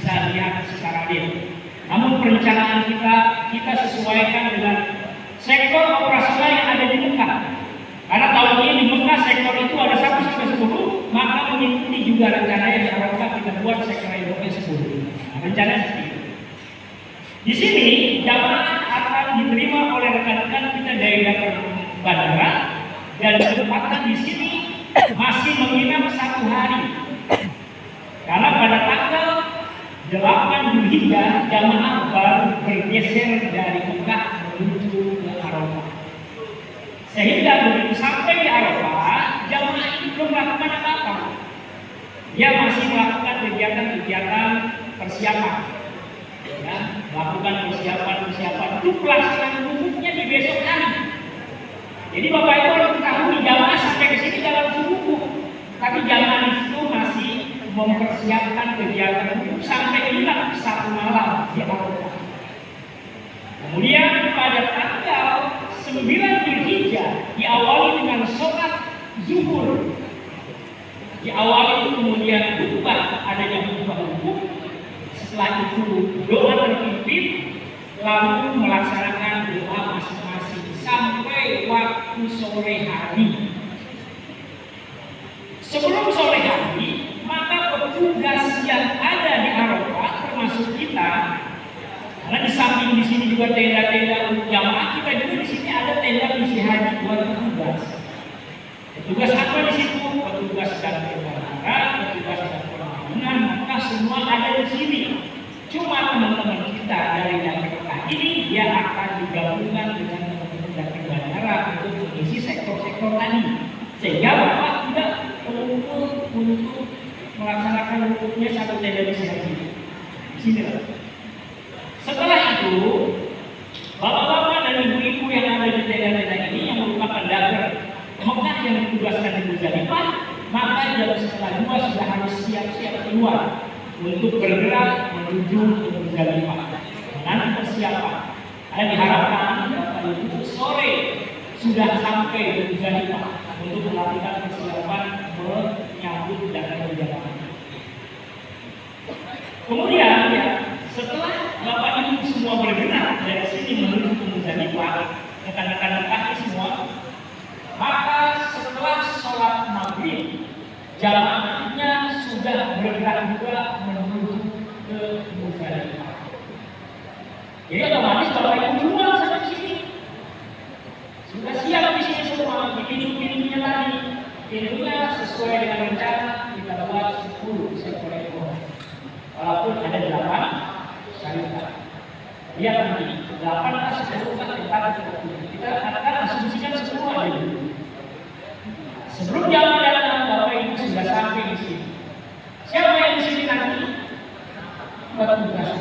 bisa lihat secara real. Namun perencanaan kita sesuaikan dengan sektor operasional yang ada di Mekah. Karena tahun ini di Mekah sektor itu ada 1/10, maka mengikuti juga rencana yang diharapkan kita buat sektor Eropa 10. Rencana seperti itu. Di sini jamaah akan diterima oleh rekan-rekan kita dari bandara dan ditempatkan di sini masih menginap 1 hari. Karena pada tanggal 8 Dzulhijjah jamaah baru bergeser dari Mekah menuju ke Arafah. Sehingga begitu sampai di Arafah, jamaah ini belum melakukan apa-apa. Dia masih melakukan kegiatan-kegiatan persiapan. Ya, melakukan persiapan itu pelaksanaan wukufnya di besok hari. Jadi Bapak Ibu harus ketahui jamaah sampai ke sini dalam wukuf, tapi jamaah itu masih mempersiapkan kegiatan wukuf sampai inap 1 malam di Arafah. Kemudian pada tanggal 9 Dzulhijjah diawali dengan sholat zuhur. Diawali kemudian khutbah, adanya khutbah wukuf. Setelah itu doa terpimpin, lalu melaksanakan doa masing-masing sampai waktu sore hari. Sebelum sore hari, maka petugas yang ada di Arafah termasuk kita, karena di samping di sini juga tenda-tenda untuk jamaah, kita juga di sini ada tenda misi haji buat petugas. Petugas apa di situ? Petugas dan bandara, petugas dan pembangunan, maka semua ada di sini. Cuma teman-teman kita dari Mekah ini dia akan digabungkan dengan teman-teman dari bandara untuk mengisi sektor-sektor tadi, sehingga Bapak tidak perlu untuk melaksanakan wukufnya 1 tenda misi haji. Di sini lah. Setelah itu, bapak-bapak dan ibu-ibu yang ada di tenda-tenda ini yang merupakan dagang Mekah yang ditugaskan di Muzdalifah, maka jam setengah 2 sudah harus siap-siap keluar untuk bergerak menuju ke Muzdalifah. Nanti persiapan. Ada diharapkan Bapak Ibu sore sudah sampai di Muzdalifah untuk melakukan persiapan menyambut dagangan jamaah. Kemudian ya, setelah Bapak Ibu semua bergerak dari sini menuju ke Muzdalifah, rekan-rekan Mekah semua, maka setelah sholat maghrib, jamaahnya sudah bergerak juga menuju ke Muzdalifah. Jadi otomatis Bapak Ibu semua sampai sini sudah siap di sini semua di pintu-pintunya tadi. Pintunya sesuai dengan rencana kita buat 10 sektor ekonomi. Walaupun ada 8 syarikat. Lihat nanti 8 atau 10 kan kita akan asumsikan semua dulu. Sebelum jam datang Bapak Ibu sudah sampai di sini. Siapa yang di sini nanti? Petugas.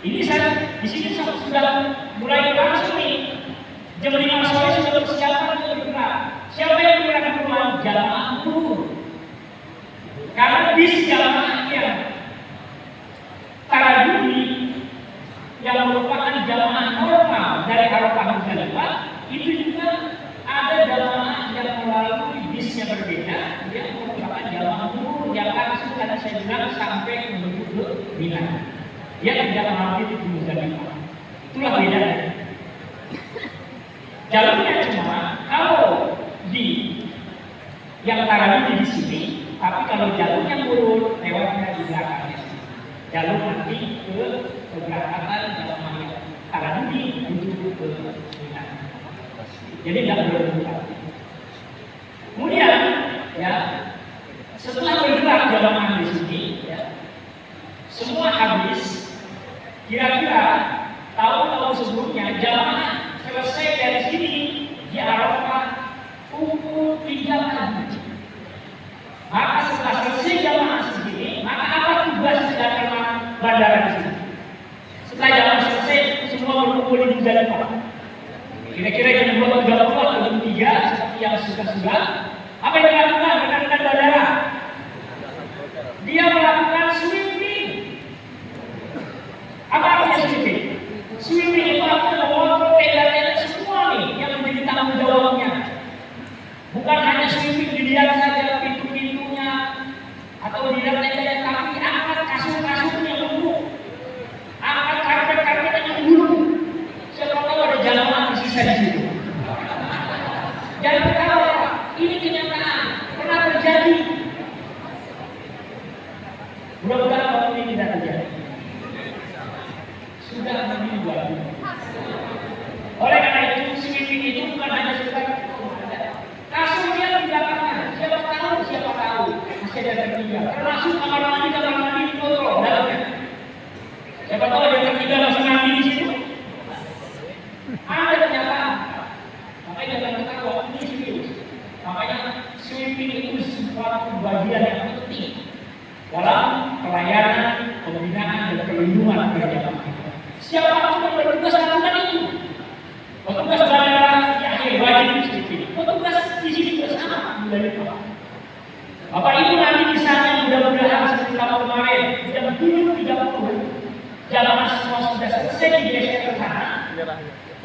Ini saya di sini sudah mulai langsung nih. Jam 5 sore sudah persiapan untuk bergerak. Siapa yang bergerak ke rumah? Jamaah turun. Karena bis jamaahnya Taradudi yang merupakan jamaah normal dari Arafah Muzdalifah itu juga ada jamaah yang melalui bisnya berbeda, yang merupakan jamaah umum yang langsung tadi saya bilang sampai menuju ke Mina. Dia tidak melalui di Muzdalifah. Itulah bedanya. Jalurnya cuma kalau di yang Taradudi di sini, tapi kalau jalurnya turun lewatnya di belakangnya. Jalur nanti ke keberangkatan jamaah Taradudi menuju ke Mina. Jadi tidak berubah. Kemudian, ya, setelah bergerak jamaah di sini, ya, semua habis. Kira-kira tahun-tahun sebelumnya jamaah selesai dari sini di Arafah pukul 3 pagi. Maka setelah selesai jamaah segini, maka apa tugas kedatangan bandara di sini? Setelah jamaah selesai, semua berkumpul di Muzdalifah. Kira-kira jam 2.30 atau jam 3 seperti yang sudah-sudah. Apa yang dilakukan rekan-rekan bandara? Dia melakukan sweeping. Apa artinya sweeping? Sweeping itu artinya mengontrol tenda-tenda semua nih yang menjadi tanggung jawabnya. Bukan hanya sweeping dilihat saja pintu-pintunya atau dilihat tenda-tenda, tapi angkat kasur yang tertinggal, termasuk kamar mandi dikontrol dalamnya. Siapa tahu ada yang tertinggal masih mandi di situ? Ada ternyata. Makanya jangan ketawa, ini serius. Makanya sweeping itu suatu bagian yang penting dalam pelayanan, pembinaan, dan perlindungan kepada jamaah. Siapapun yang bertugas melakukan itu, petugas bandara di akhir wajib sweeping, petugas di sini bersama dari Pak. Bapak Ibu nanti di sana mudah-mudahan seperti tahun kemarin jam 7.30 jamaah semua sudah selesai digeser ke sana.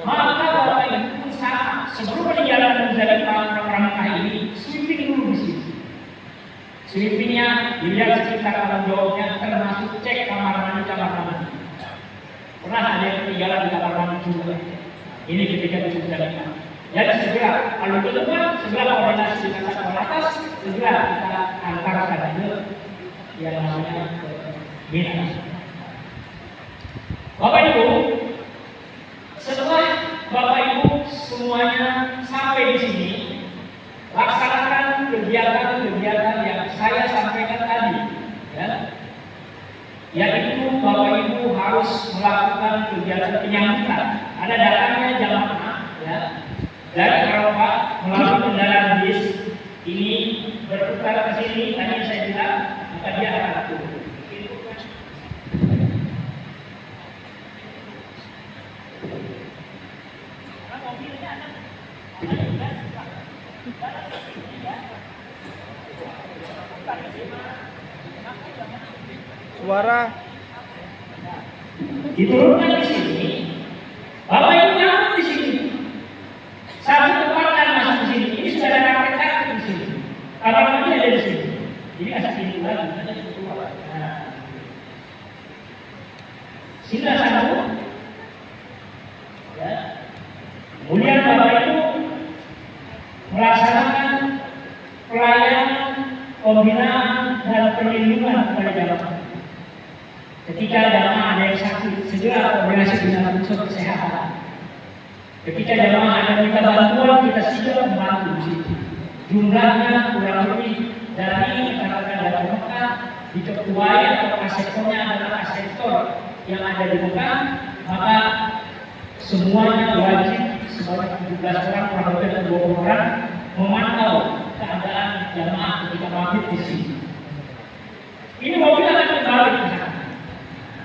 Maka Bapak Ibu sama sebelum perjalanan menjadi pramuka ini sweeping dulu di sini. Sweepingnya dilihat sekitar tanggung jawabnya termasuk cek kamar mandi. Pernah ada yang ketinggalan di kamar mandi juga. Ini ketika dijalankan. Jadi segera kalau itu depan segera koordinasi dengan kakak atas, segera kita antarkan ke yang namanya Mina. Bapak Ibu, setelah Bapak Ibu semuanya sampai di sini, laksanakan kegiatan-kegiatan yang saya sampaikan tadi, ya. Yaitu Bapak Ibu harus melakukan kegiatan penyambutan. Ada datangnya jamaah, ya, dari Eropa melalui kendaraan bis ini berputar ke sini. Tadi saya bilang, maka dia akan turun. Suara diturunkan di sini, Bapak Ibu ngangkut di sini. Satu tempat kan masuk di sini. Ini sudah ada karpet di sini. Kamar mandi ada di sini. Ini kasih pintu lagi, ada di keluar. Nah, sila satu. Ya. Kemudian Bapak Ibu melaksanakan pelayanan, pembinaan dan perlindungan kepada jamaah. Ketika jamaah ada yang sakit, segera koordinasi dengan unsur kesehatan. Ketika jamaah ada minta bantuan, kita segera membantu di situ. Jumlahnya kurang lebih dari rekan-rekan dari Mekah diketuai atau asektornya adalah asektor yang ada di Mekah, maka semuanya wajib sebanyak 17 orang, kurang lebih ada 20 orang memantau keadaan jamaah ketika mabit di sini. Ini mobil akan kembali ke sana.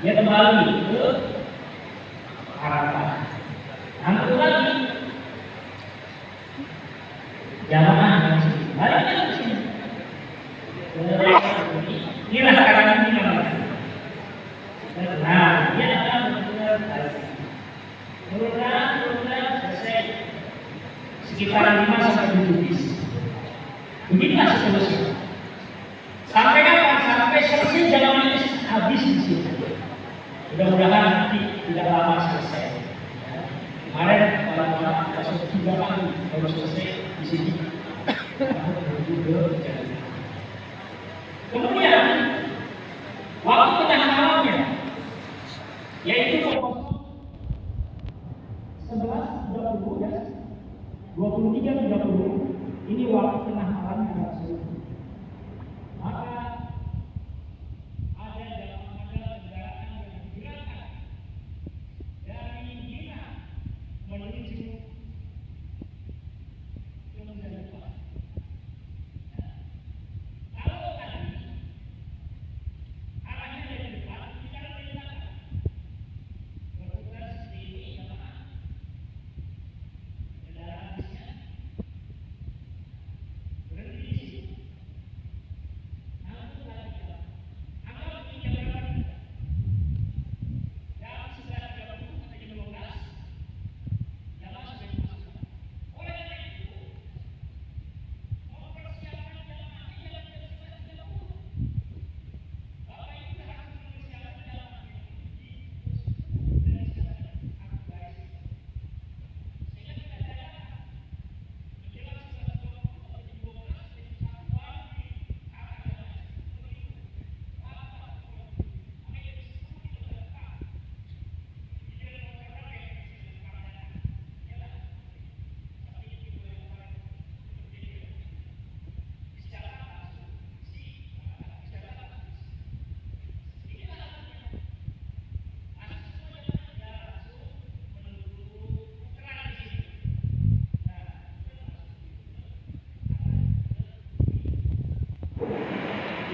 Dia kembali ke Arafah. Angkat lagi jamaah yang sini. Baliknya ke sini. Inilah sekarang ini namanya. Nah, dia akan benar-benar turun selesai sekitar 5 sampai 7 bis. Beginilah seterusnya. Sampai kapan? Sampai selesai jamaah ini habis di sini. Mudah-mudahan nanti tidak lama selesai. Kemarin pada masuk 3 pagi baru selesai di sini. Kemudian waktu tengah malamnya, yaitu 11.20 ya, 23.30 ini waktu tengah malam yang sudah. Maka ada kendaraan yang digerakkan dari Mina menuju ke Muzdalifah.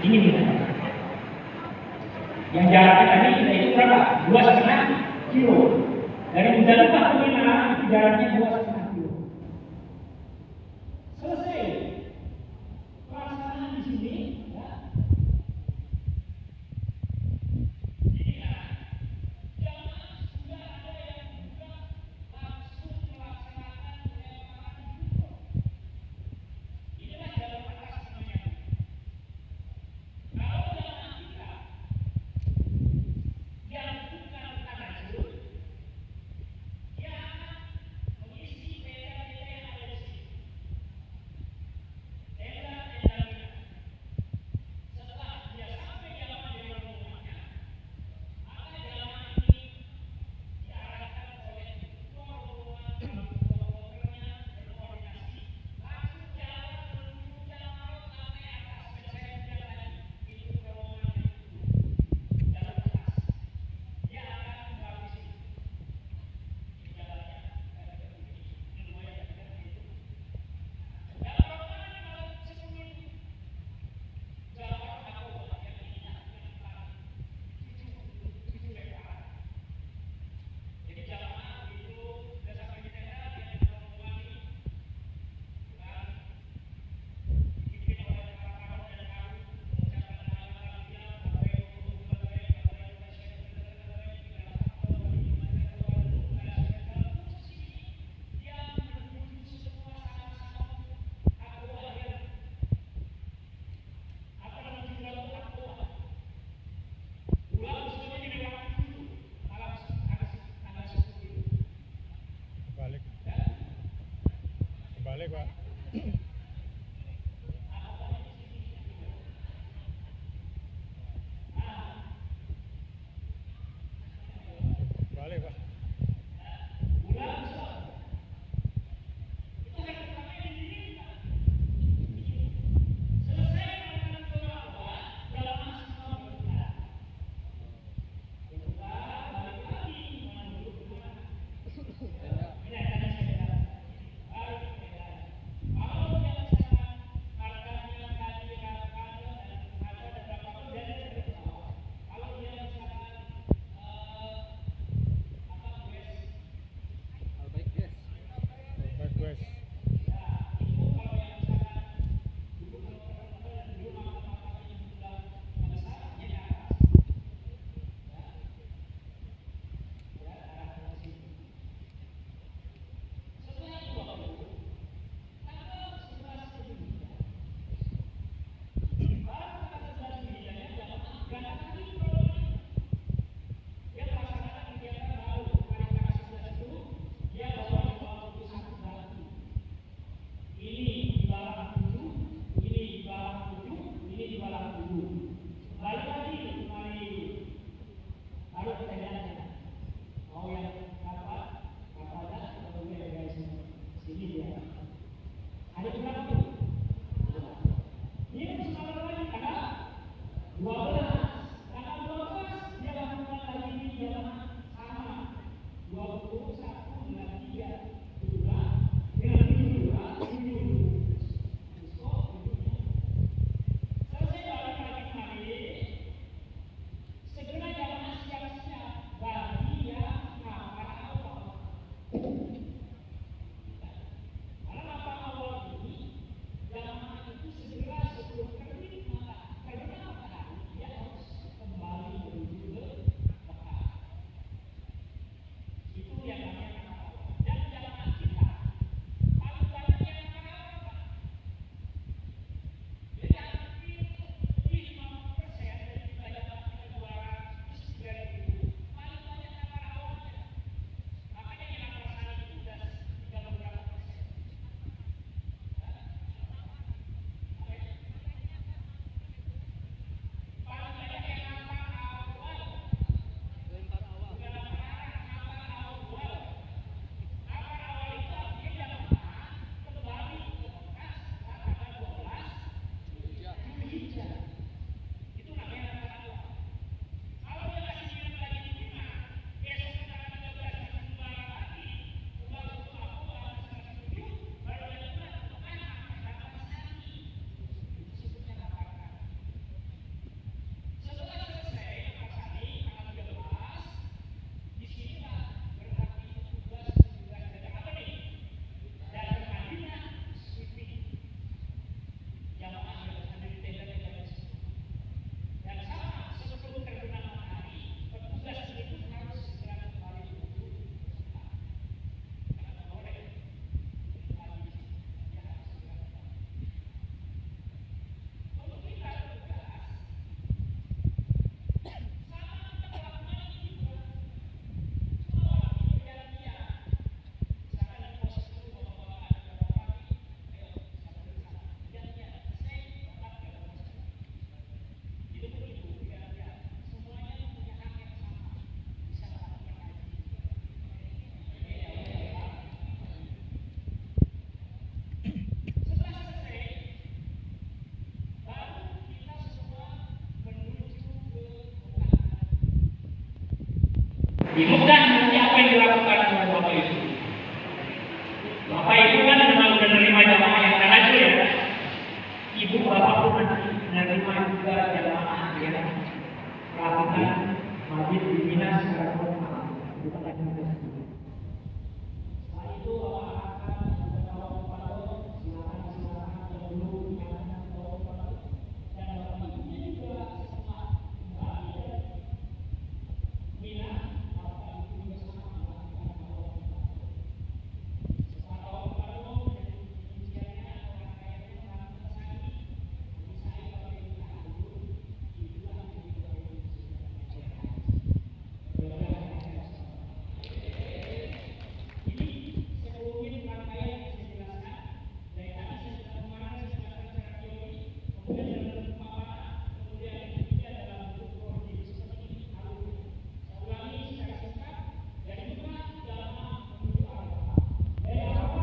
Ini kita. Yang jaraknya tadi kita itu berapa? 2,5 kilo. Dari Muzdalifah ke Mina itu jaraknya 2,5 kilo. Selesai. Pelaksanaan di sini, ya. Mengisi Di Mekah